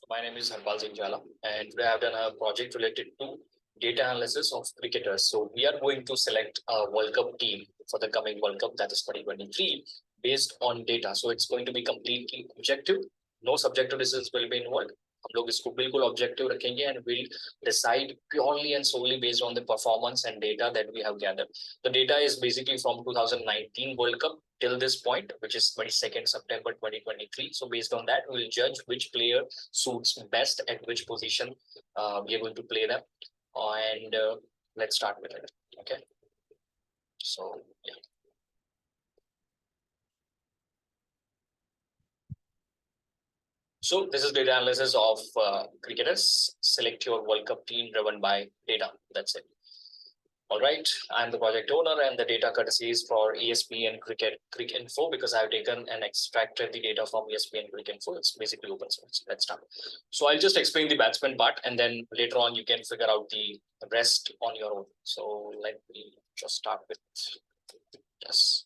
My name is Harpal Singh Jala, and today I have done a project related to data analysis of cricketers. So we are going to select a World Cup team for the coming World Cup, that is 2023, based on data. So it's going to be completely objective. No subjective decisions will be involved. हम लोग इसको बिल्कुल objective रखेंगे and will decide purely and solely based on the performance and data that we have gathered. The data is basically from 2019 World Cup till this point, which is 22nd September 2023. So based on that, we will judge which player suits best at which position we are going to play them. And let's start with it. Okay. So yeah. So this is data analysis of cricketers. Select your World Cup team driven by data. That's it. All right, I'm the project owner and the data courtesy is for ESPN Cricket Info because I've taken and extracted the data from ESPN Cricket Info. It's basically open source. Let's start. So I'll just explain the batsman part and then later on you can figure out the rest on your own. So let me just start with this.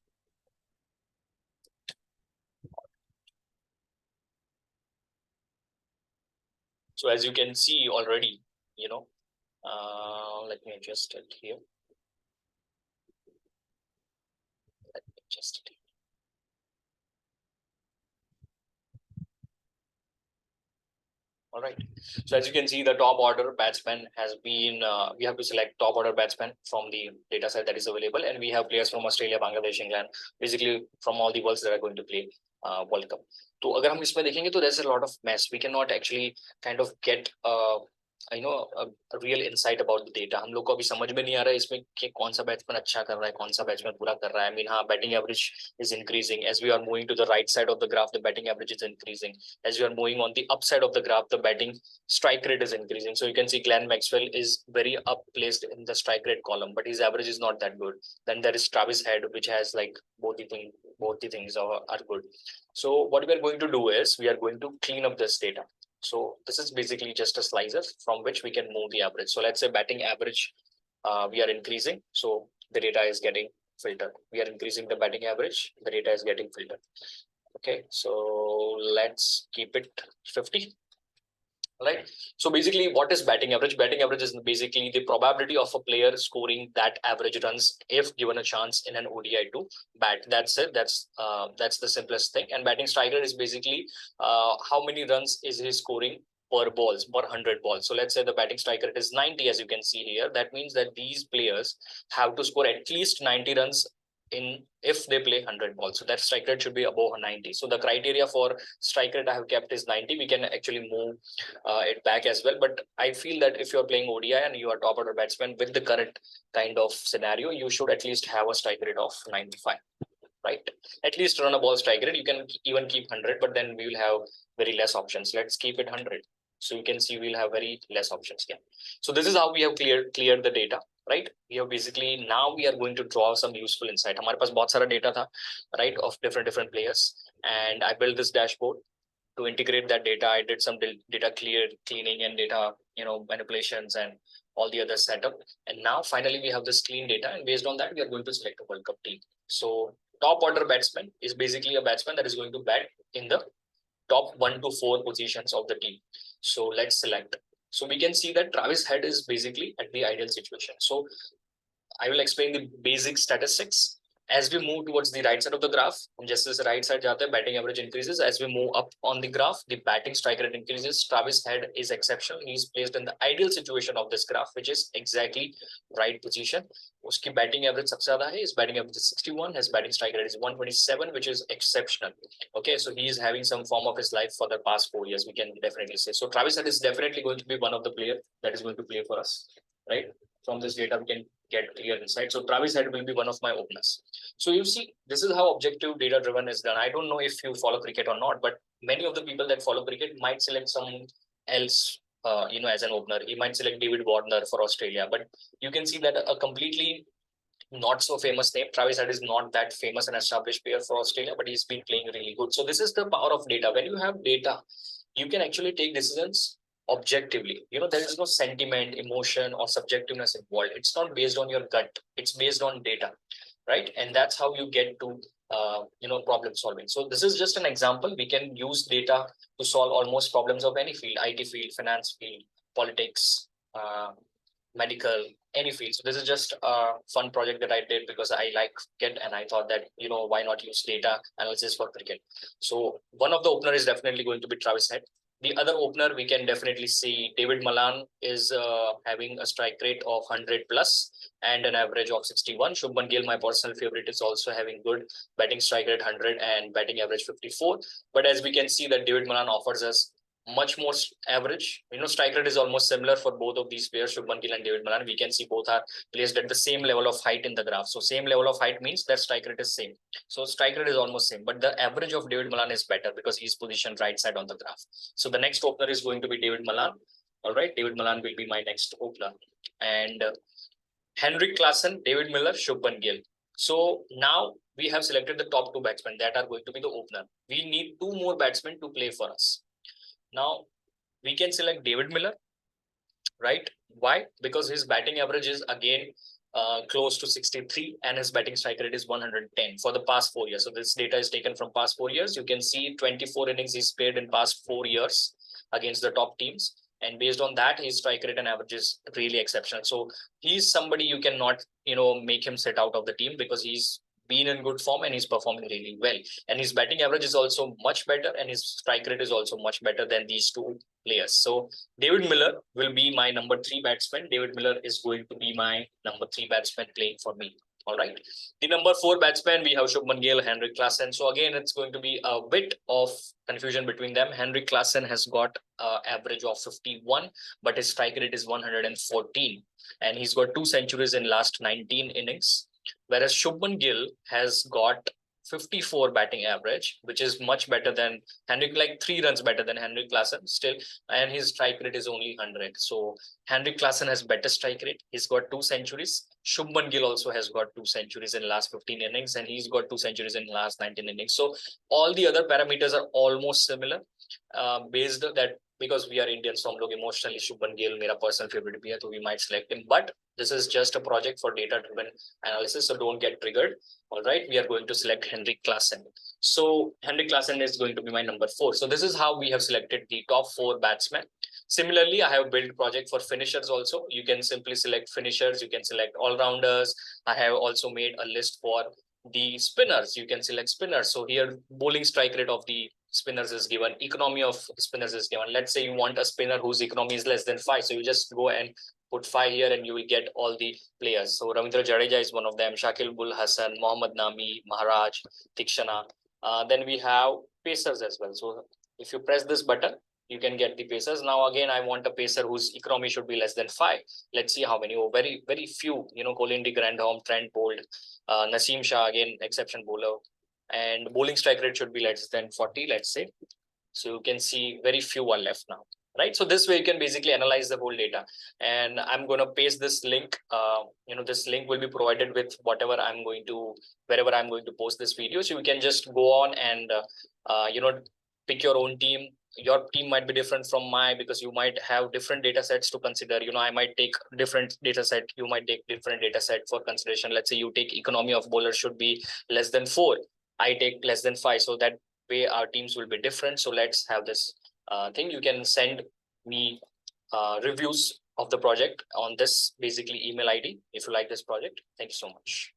So as you can see already, let me adjust it here. Let me adjust it. All right. So as you can see, the top order batsman has been, we have to select top order batsman from the data set that is available. And we have players from Australia, Bangladesh, England, basically from all the worlds that are going to play World Cup. So अगर हम इसमें देखेंगे तो there's a lot of mess. We cannot actually kind of get a real insight about the data. हम लोग को अभी समझ में नहीं आ रहा है इसमें कि कौन सा बैट्समैन अच्छा कर रहा है, कौन सा बैट्समैन बुरा कर रहा है. I mean, हाँ, batting average is increasing. As we are moving to the right side of the graph, the batting average is increasing. As we are moving on the upside of the graph, the batting strike rate is increasing. So you can see Glenn Maxwell is very up placed in the strike rate column, but his average is not that good. Then there is Travis Head, which has like both the things are good. So what we are going to do is we are going to clean up this data. So this is basically just a slicer from which we can move the average. So let's say batting average, we are increasing. So the data is getting filtered. We are increasing the batting average. The data is getting filtered. Okay, so let's keep it 50. Right. So basically, what is batting average? Batting average is basically the probability of a player scoring that average runs if given a chance in an ODI to bat. That's it. That's the simplest thing. And batting strike rate is basically how many runs is he scoring per balls, per 100 balls. So let's say the batting strike rate is 90, as you can see here. That means that these players have to score at least 90 runs in if they play 100 balls. So that strike rate should be above 90. So the criteria for strike rate I have kept is 90. We can actually move it back as well. But I feel that if you're playing ODI and you are top order batsman with the current kind of scenario, you should at least have a strike rate of 95. Right? At least run a ball strike rate. You can even keep 100, but then we will have very less options. Let's keep it 100. So you can see we'll have very less options here. So this is how we have cleared the data. Right? We have basically now we are going to draw some useful insight. हमारे पास बहुत सारा data था, right, of different players, and I built this dashboard to integrate that data. I did some data cleaning and data manipulations and all the other setup. And now finally we have this clean data, and based on that we are going to select a World Cup team. So top order batsman is basically a batsman that is going to bat in the top 1 to 4 positions of the team. So let's select. So we can see that Travis Head is basically at the ideal situation. So I will explain the basic statistics. As we move towards the right side of the graph, just as the right side jate, batting average increases. As we move up on the graph, the batting strike rate increases. Travis Head is exceptional. He is placed in the ideal situation of this graph, which is exactly right position. Uski batting average sabse zyada hai. His batting average is 61. His batting strike rate is 127, which is exceptional. Okay, so he is having some form of his life for the past 4 years. We can definitely say. So Travis Head is definitely going to be one of the players that is going to play for us, right? From this data, we can get clear insight. So Travis Head will be one of my openers. So you see, this is how objective data driven is done. I don't know if you follow cricket or not, but many of the people that follow cricket might select someone else, as an opener. He might select David Warner for Australia, but you can see that a completely not so famous name. Travis Head is not that famous and established player for Australia, but he's been playing really good. So this is the power of data. When you have data, you can actually take decisions objectively. There is no sentiment, emotion, or subjectiveness involved. It's not based on your gut. It's based on data, right? And that's how you get to problem solving. So this is just an example. We can use data to solve almost problems of any field: IT field, finance field, politics, medical, any field. So this is just a fun project that I did because I like cricket, and I thought that, why not use data analysis for cricket. So one of the opener is definitely going to be Travis Head. The other opener, we can definitely see David Malan is having a strike rate of 100 plus and an average of 61. Shubman Gill, my personal favorite, is also having good batting strike rate 100 and batting average 54. But as we can see that David Malan offers us much more average. Strike rate is almost similar for both of these players, Shubman Gill and David Malan. We can see both are placed at the same level of height in the graph. So same level of height means that strike rate is same. So strike rate is almost same, but the average of David Malan is better because he's positioned right side on the graph. So the next opener is going to be David Malan. All right, David Malan will be my next opener. And Henrik Klassen, David Miller, Shubman Gill. So now we have selected the top two batsmen that are going to be the opener. We need two more batsmen to play for us. Now we can select David Miller, right? Why? Because his batting average is again close to 63 and his batting strike rate is 110 for the past 4 years. So this data is taken from past 4 years. You can see 24 innings he's played in past 4 years against the top teams. And based on that, his strike rate and average is really exceptional. So he's somebody you cannot, make him sit out of the team because he's been in good form and he's performing really well. And his batting average is also much better and his strike rate is also much better than these two players. So David Miller will be my number 3 batsman. David Miller is going to be my number 3 batsman playing for me. All right. The number 4 batsman, we have Shubman Gill, Henrik Klassen. So again, it's going to be a bit of confusion between them. Henrik Klassen has got an average of 51, but his strike rate is 114. And he's got 2 centuries in last 19 innings. Whereas Shubman Gill has got 54 batting average, which is much better than Henrik, like 3 runs better than Henrik Klassen still, and his strike rate is only 100. So Henrik Klassen has better strike rate. He's got 2 centuries. Shubman Gill also has got 2 centuries in last 15 innings, and he's got 2 centuries in last 19 innings. So all the other parameters are almost similar, based that because we are Indians, so हम लोग emotionally Shubman Gill मेरा personal favorite भी है, so we might select him. But this is just a project for data-driven analysis, so don't get triggered. All right, we are going to select Henrik Klassen. So Henrik Klassen is going to be my number 4. So this is how we have selected the top 4 batsmen. Similarly, I have built project for finishers also. You can simply select finishers. You can select all-rounders. I have also made a list for the spinners. You can select spinners. So here, bowling strike rate of the spinners is given. Economy of spinners is given. Let's say you want a spinner whose economy is less than 5. So you just go and put 5 here and you will get all the players. So Ravindra Jadeja is one of them. Shakil Bul Hassan, Mohammad Nami, Maharaj, Tikshana. Then we have pacers as well. So if you press this button, you can get the pacers. Now again, I want a pacer whose economy should be less than 5. Let's see how many. Oh, very, very few. Colin de Grandhomme, Trent Bolt, Naseem Shah, again, exception bowler. And bowling strike rate should be less than 40, let's say. So you can see very few are left now, right? So this way you can basically analyze the whole data. And I'm going to paste this link. This link will be provided with wherever I'm going to post this video. So you can just go on and, pick your own team. Your team might be different from mine because you might have different data sets to consider. I might take different data set. You might take different data set for consideration. Let's say you take economy of bowlers should be less than 4. I take less than 5. So that way our teams will be different. So let's have this thing. You can send me reviews of the project on this basically email ID if you like this project. Thank you so much.